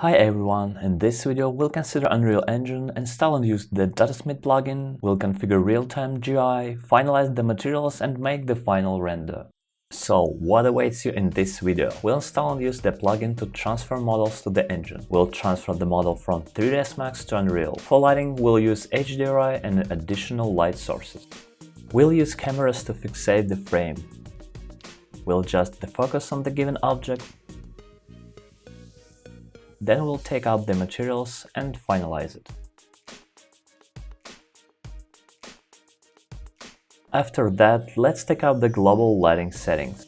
Hi everyone, in this video we'll consider Unreal Engine, install and use the Datasmith plugin, we'll configure real-time GUI, finalize the materials and make the final render. So, what awaits you in this video? We'll install and use the plugin to transfer models to the engine. We'll transfer the model from 3ds Max to Unreal. For lighting, we'll use HDRI and additional light sources. We'll use cameras to fixate the frame. We'll adjust the focus on the given object. Then we'll take out the materials and finalize it. After that, let's take out the global lighting settings.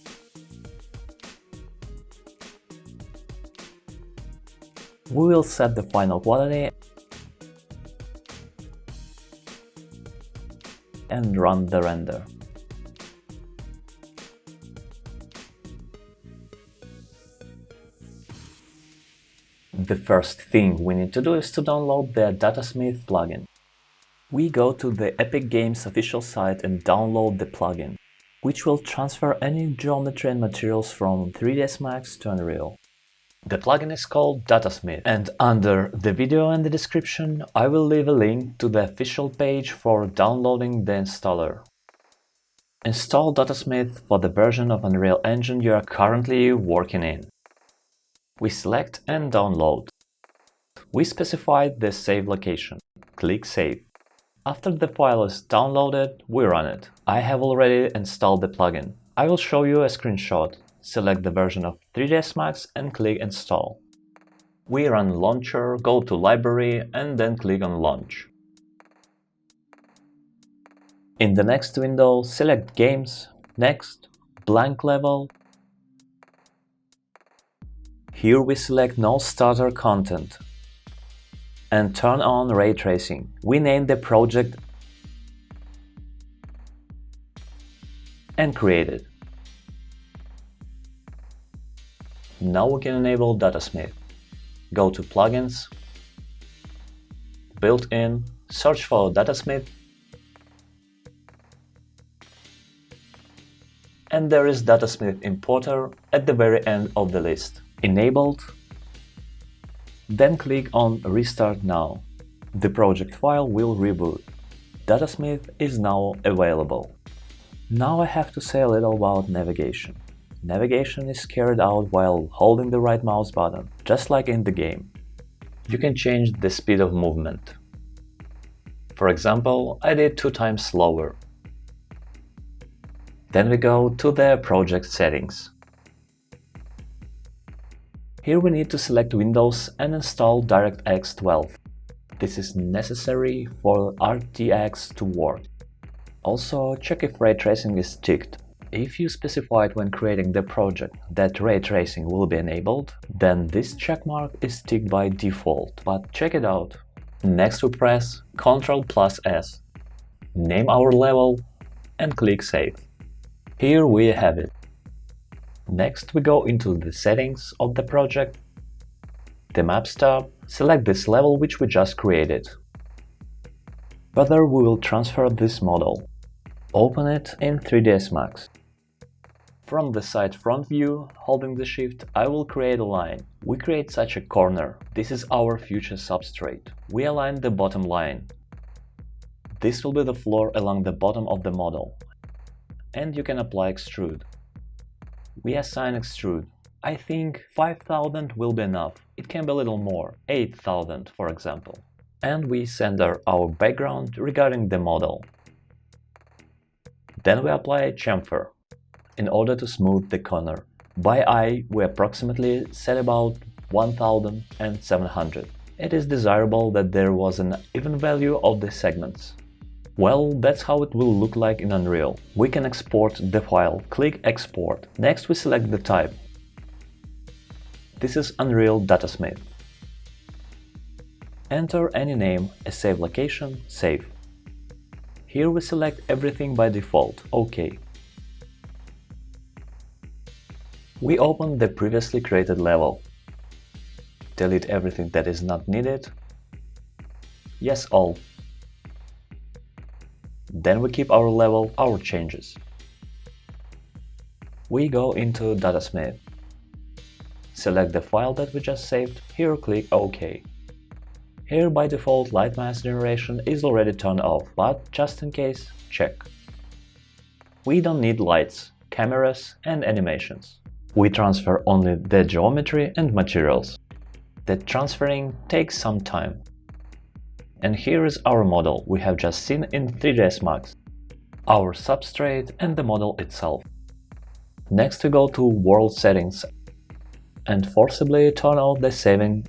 We will set the final quality and run the render. The first thing we need to do is to download the Datasmith plugin. We go to the Epic Games official site and download the plugin, which will transfer any geometry and materials from 3ds Max to Unreal. The plugin is called Datasmith, and under the video and the description I will leave a link to the official page for downloading the installer. Install Datasmith for the version of Unreal Engine you are currently working in. We select and download. We specify the save location. Click Save. After the file is downloaded, we run it. I have already installed the plugin. I will show you a screenshot. Select the version of 3ds Max and click Install. We run Launcher, go to Library and then click on Launch. In the next window, select Games, Next, Blank Level. Here we select No Starter Content and turn on Ray Tracing. We name the project and create it. Now we can enable Datasmith. Go to Plugins, Built-in, search for Datasmith, and there is Datasmith Importer at the very end of the list. Enabled, then click on Restart Now. The project file will reboot. Datasmith is now available. Now I have to say a little about navigation. Navigation is carried out while holding the right mouse button, just like in the game. You can change the speed of movement. For example, I did 2 times slower. Then we go to the project settings. Here we need to select Windows and install DirectX 12. This is necessary for RTX to work. Also, check if ray tracing is ticked. If you specified when creating the project that ray tracing will be enabled, then this checkmark is ticked by default, but check it out. Next we press Ctrl+S, name our level and click Save. Here we have it. Next we go into the settings of the project, the Maps tab, select this level which we just created. Further we will transfer this model. Open it in 3ds Max. From the side front view, holding the shift, I will create a line. We create such a corner. This is our future substrate. We align the bottom line. This will be the floor along the bottom of the model. And you can apply extrude. We assign extrude. I think 5000 will be enough. It can be a little more, 8000 for example. And we center our background regarding the model. Then we apply chamfer in order to smooth the corner. By eye, we approximately set about 1700. It is desirable that there was an even value of the segments. Well, that's how it will look like in Unreal. We can export the file, click Export. Next we select the type. This is Unreal Datasmith. Enter any name, a save location, save. Here we select everything by default, OK. We open the previously created level. Delete everything that is not needed. Yes, all. Then we keep our level, our changes. We go into Datasmith. select the file that we just saved, here click OK. Here by default light mask generation is already turned off, but just in case, check. We don't need lights, cameras and animations. We transfer only the geometry and materials. The transferring takes some time. And here is our model we have just seen in 3ds Max, our substrate and the model itself. Next we go to World Settings and forcibly turn off the saving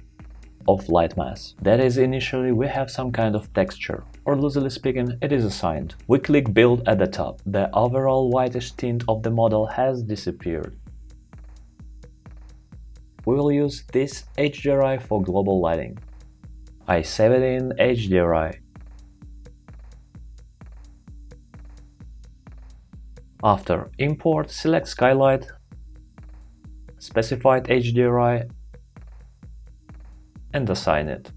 of light mask. That is, initially we have some kind of texture, or loosely speaking, it is assigned. We click Build at the top. The overall whitish tint of the model has disappeared. We will use this HDRI for global lighting. I save it in HDRI. After import, select Skylight, specified HDRI and assign it.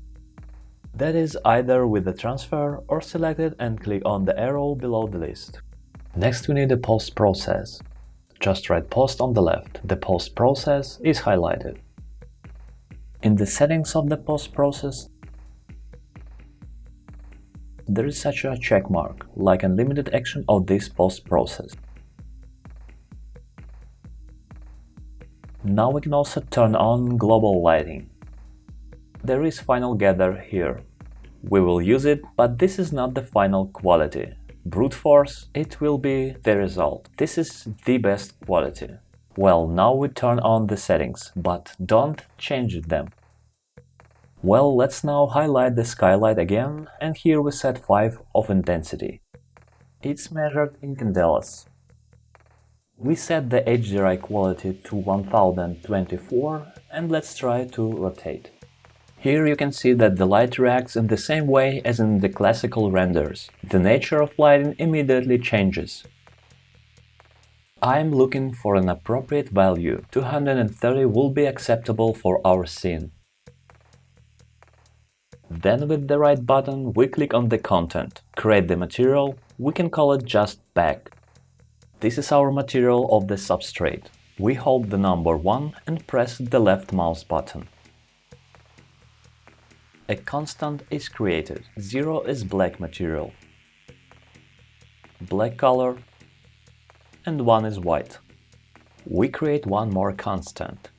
That is either with the transfer or select it and click on the arrow below the list. Next we need a post process. Just write post on the left. The post process is highlighted. In the settings of the post process, there is such a check mark, like unlimited action of this post process. Now we can also turn on global lighting. There is final gather here. We will use it, but this is not the final quality. Brute force, it will be the result. This is the best quality. Well, now we turn on the settings, but don't change them. Well, let's now highlight the skylight again, and here we set 5 of intensity. It's measured in candelas. We set the HDRI quality to 1024 and let's try to rotate. Here you can see that the light reacts in the same way as in the classical renders. The nature of lighting immediately changes. I'm looking for an appropriate value. 230 will be acceptable for our scene. Then with the right button we click on the content, create the material, we can call it just bag. This is our material of the substrate. We hold the number 1 and press the left mouse button. A constant is created. 0 is black material, black color, and 1 is white. We create one more constant.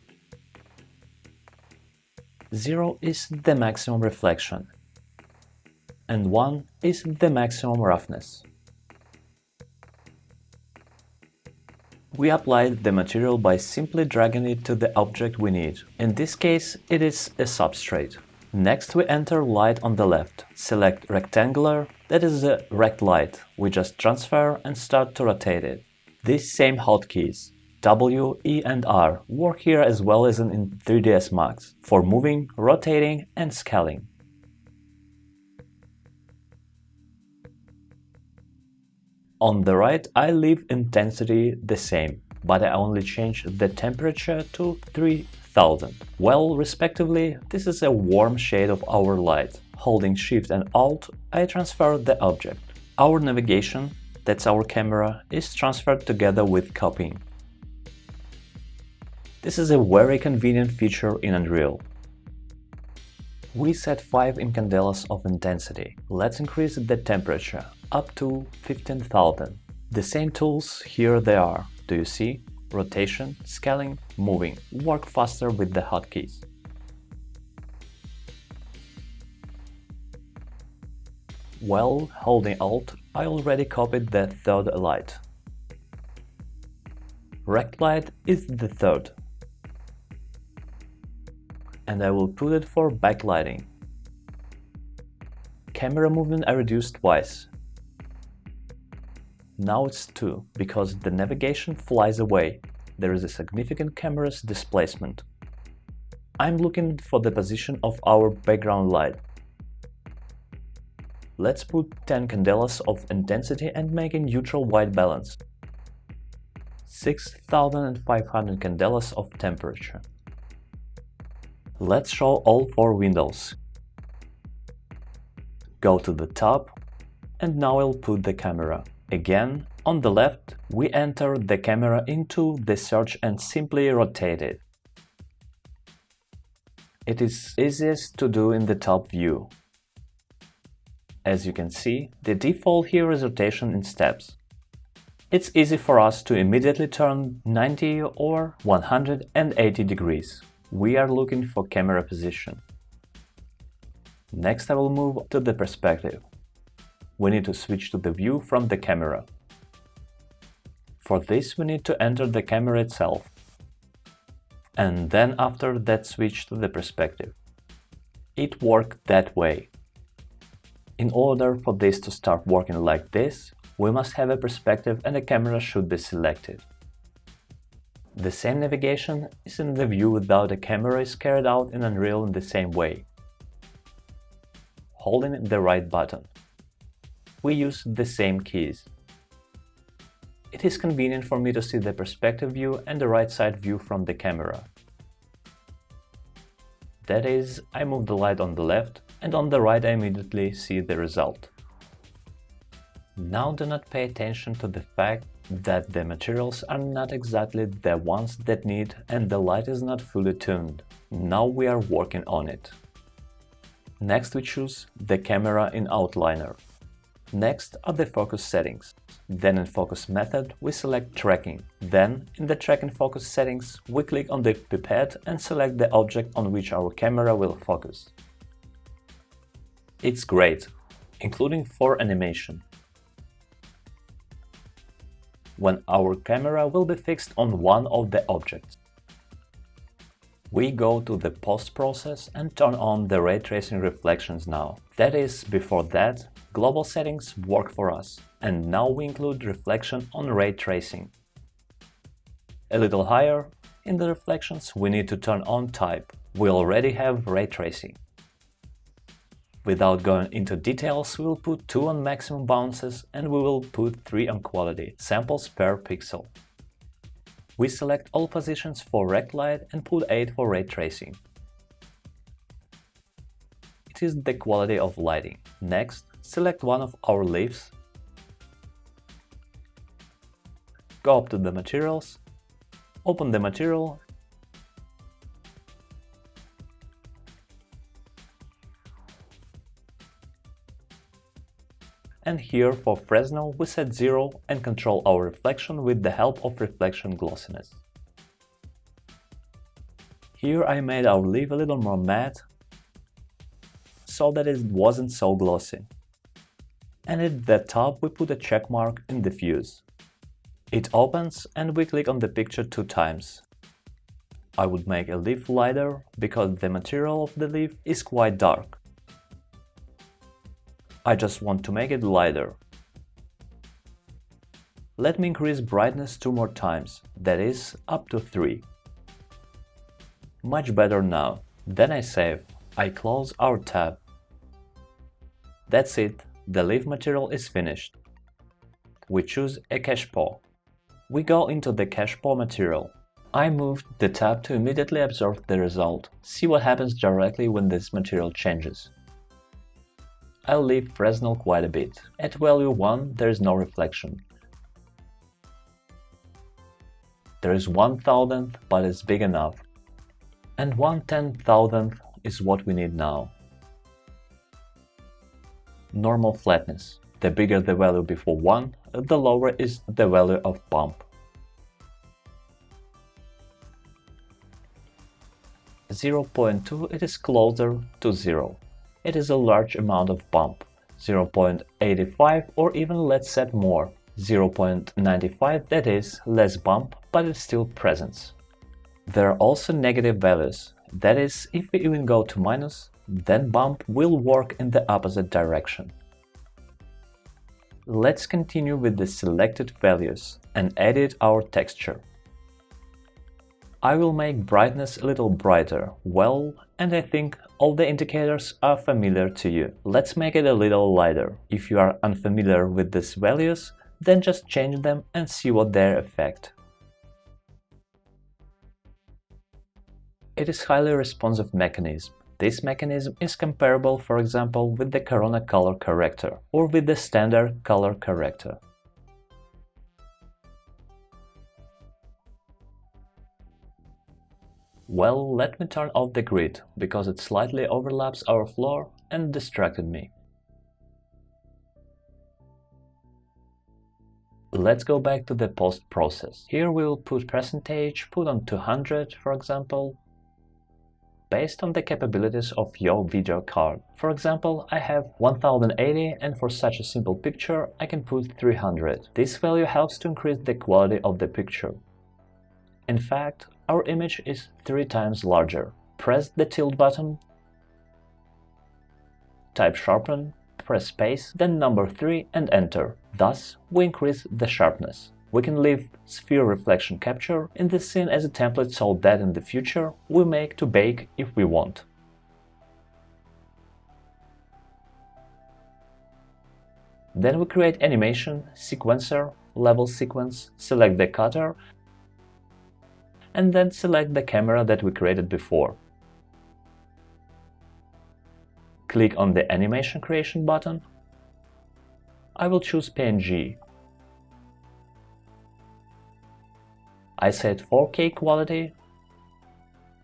0 is the maximum reflection, and 1 is the maximum roughness. We apply the material by simply dragging it to the object we need. In this case, it is a substrate. Next we enter light on the left. Select rectangular, that is a rect light. We just transfer and start to rotate it. These same hotkeys, W, E and R, work here as well as in 3ds Max, for moving, rotating and scaling. On the right I leave intensity the same, but I only change the temperature to 3000. Well, respectively, this is a warm shade of our light. Holding Shift and Alt, I transfer the object. Our navigation, that's our camera, is transferred together with copying. This is a very convenient feature in Unreal. We set 5 incandelas of intensity. Let's increase the temperature up to 15,000. The same tools, here they are. Do you see? Rotation, scaling, moving. Work faster with the hotkeys. While holding Alt, I already copied the third light. Rect light is the third, and I will put it for backlighting. Camera movement I reduced twice. Now it's 2, because the navigation flies away. There is a significant camera's displacement. I'm looking for the position of our background light. Let's put 10 candelas of intensity and make a neutral white balance. 6500 candelas of temperature. Let's show all 4 windows. Go to the top, and now I'll put the camera. Again, on the left, we enter the camera into the search and simply rotate it. It is easiest to do in the top view. As you can see, the default here is rotation in steps. It's easy for us to immediately turn 90 or 180 degrees. We are looking for camera position. Next I will move to the perspective. We need to switch to the view from the camera. For this we need to enter the camera itself. And then after that switch to the perspective. It worked that way. In order for this to start working like this, we must have a perspective and a camera should be selected. The same navigation is in the view without a camera is carried out in Unreal in the same way. Holding the right button. We use the same keys. It is convenient for me to see the perspective view and the right side view from the camera. That is, I move the light on the left and on the right I immediately see the result. Now do not pay attention to the fact that the materials are not exactly the ones that need and the light is not fully tuned. Now we are working on it. Next we choose the camera in Outliner. Next are the focus settings. Then in focus method we select tracking. Then in the tracking focus settings we click on the pipette and select the object on which our camera will focus. It's great, including for animation. When our camera will be fixed on one of the objects. We go to the post process and turn on the ray tracing reflections now. That is, before that, global settings work for us, and now we include reflection on ray tracing. A little higher, in the reflections we need to turn on type. We already have ray tracing. Without going into details, we will put 2 on maximum bounces and we will put 3 on quality, samples per pixel. We select all positions for rect light and put 8 for ray tracing. It is the quality of lighting. Next, select one of our leaves, go up to the materials, open the material, and here for Fresnel we set 0 and control our reflection with the help of reflection glossiness. Here I made our leaf a little more matte, so that it wasn't so glossy. And at the top we put a check mark in diffuse. It opens and we click on the picture 2 times. I would make a leaf lighter because the material of the leaf is quite dark. I just want to make it lighter. Let me increase brightness 2 more times, that is, up to 3. Much better now. Then I save. I close our tab. That's it, the leaf material is finished. We choose a Cache-Paw. We go into the Cache-Paw material. I moved the tab to immediately observe the result, see what happens directly when this material changes. I'll leave Fresnel quite a bit. At value 1 there is no reflection. There is 1/1000th, but it's big enough. And 1/10,000th is what we need now. Normal flatness. The bigger the value before 1, the lower is the value of bump. 0.2 it is closer to 0. It is a large amount of bump. 0.85 or even let's set more. 0.95 that is less bump, but it's still presence. There are also negative values. That is, if we even go to minus, then bump will work in the opposite direction. Let's continue with the selected values and edit our texture. I will make brightness a little brighter, well, and I think all the indicators are familiar to you. Let's make it a little lighter. If you are unfamiliar with these values, then just change them and see what they affect. It is highly responsive mechanism. This mechanism is comparable, for example, with the Corona color corrector or with the standard color corrector. Well, let me turn off the grid, because it slightly overlaps our floor and distracted me. Let's go back to the post process. Here we will put percentage, put on 200 for example, based on the capabilities of your video card. For example, I have 1080 and for such a simple picture I can put 300. This value helps to increase the quality of the picture. In fact, our image is 3 times larger. Press the tilt button, type sharpen, press space, then number 3 and enter. Thus, we increase the sharpness. We can leave sphere reflection capture in this scene as a template so that in the future we make to bake if we want. Then we create animation, sequencer, level sequence, select the cutter, and then select the camera that we created before. Click on the animation creation button. I will choose PNG. I set 4K quality.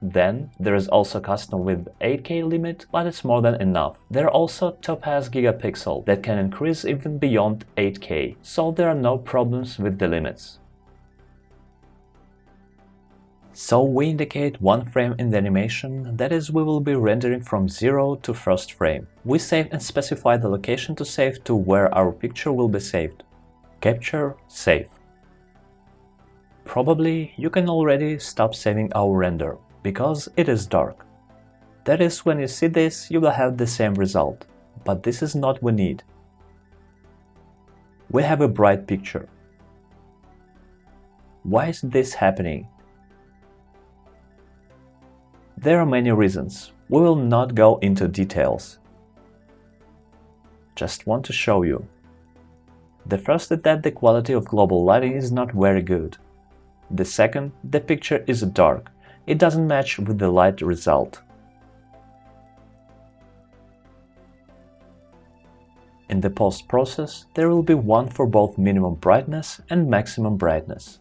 Then there is also custom with 8K limit, but it's more than enough. There are also Topaz Gigapixel that can increase even beyond 8K, so there are no problems with the limits. So we indicate one frame in the animation, that is, we will be rendering from 0 to first frame. We save and specify the location to save to where our picture will be saved. Capture, save. Probably you can already stop saving our render, because it is dark. That is, when you see this, you will have the same result, but this is not what we need. We have a bright picture. Why is this happening? There are many reasons. We will not go into details. Just want to show you. The first is that the quality of global lighting is not very good. The second, the picture is dark. It doesn't match with the light result. In the post process, there will be one for both minimum brightness and maximum brightness.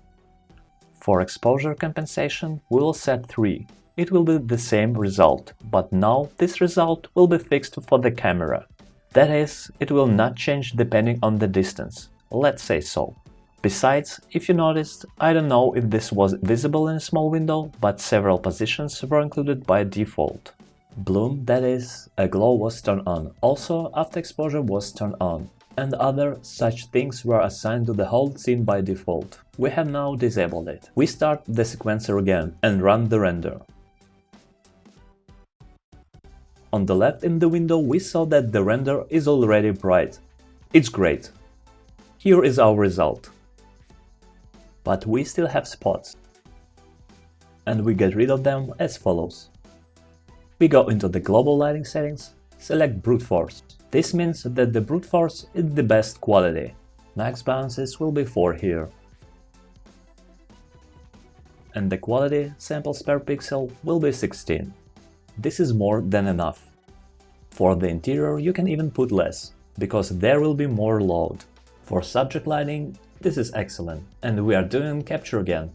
For exposure compensation, we will set 3. It will be the same result, but now this result will be fixed for the camera. That is, it will not change depending on the distance, let's say so. Besides, if you noticed, I don't know if this was visible in a small window, but several positions were included by default. Bloom, that is, a glow was turned on, also after exposure was turned on, and other such things were assigned to the whole scene by default. We have now disabled it. We start the sequencer again and run the render. On the left in the window we saw that the render is already bright. It's great. Here is our result. But we still have spots. And we get rid of them as follows. We go into the global lighting settings, select brute force. This means that the brute force is the best quality. Max bounces will be 4 here. And the quality, samples per pixel, will be 16. This is more than enough. For the interior you can even put less, because there will be more load. For subject lighting, this is excellent, and we are doing capture again.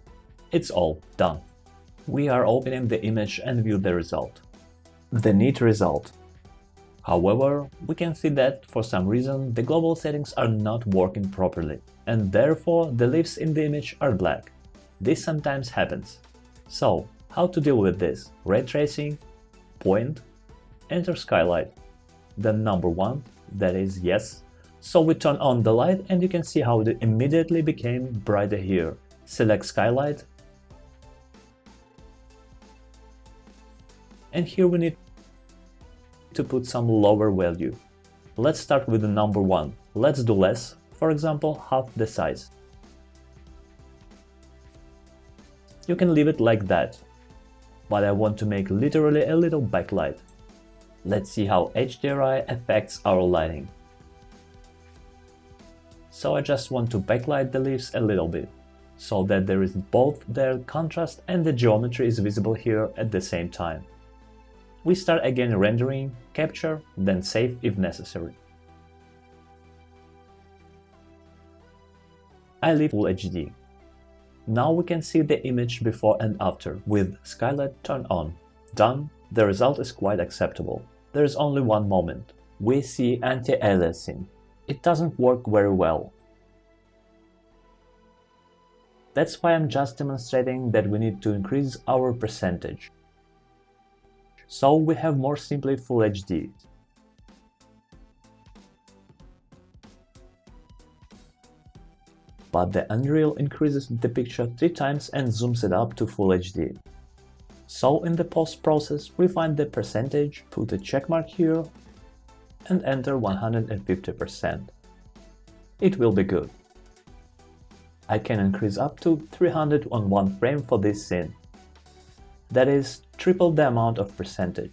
It's all done. We are opening the image and view the result. The neat result. However, we can see that for some reason the global settings are not working properly, and therefore the leaves in the image are black. This sometimes happens. So, how to deal with this? Ray tracing, point, enter skylight, then number 1, that is yes. So we turn on the light and you can see how it immediately became brighter here. Select skylight, and here we need to put some lower value. Let's start with the number 1. Let's do less, for example half the size. You can leave it like that, but I want to make literally a little backlight. Let's see how HDRI affects our lighting. So I just want to backlight the leaves a little bit, so that there is both their contrast and the geometry is visible here at the same time. We start again rendering, capture, then save if necessary. I leave Full HD. Now we can see the image before and after, with skylight turned on. Done. The result is quite acceptable. There is only one moment. We see anti-aliasing. It doesn't work very well. That's why I'm just demonstrating that we need to increase our percentage. So we have more simply Full HD. But the Unreal increases the picture 3 times and zooms it up to Full HD. So in the post process, we find the percentage, put a checkmark here, and enter 150%. It will be good. I can increase up to 300 on one frame for this scene. That is triple the amount of percentage.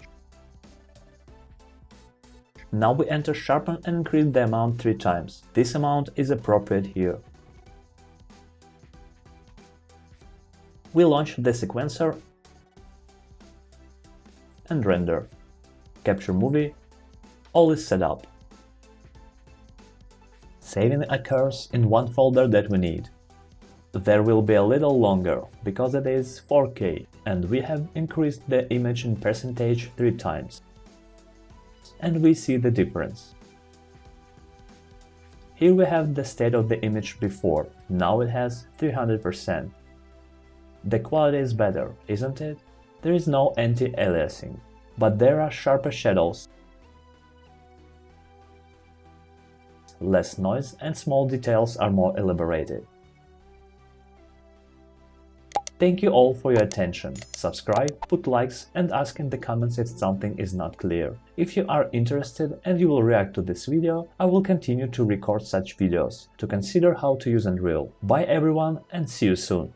Now we enter sharpen and increase the amount 3 times. This amount is appropriate here. We launch the sequencer and render. Capture movie. All is set up. Saving occurs in one folder that we need. There will be a little longer, because it is 4K, and we have increased the image in percentage 3 times. And we see the difference. Here we have the state of the image before, now it has 300%. The quality is better, isn't it? There is no anti-aliasing, but there are sharper shadows, less noise, and small details are more elaborated. Thank you all for your attention. Subscribe, put likes, and ask in the comments if something is not clear. If you are interested and you will react to this video, I will continue to record such videos to consider how to use Unreal. Bye everyone, and see you soon!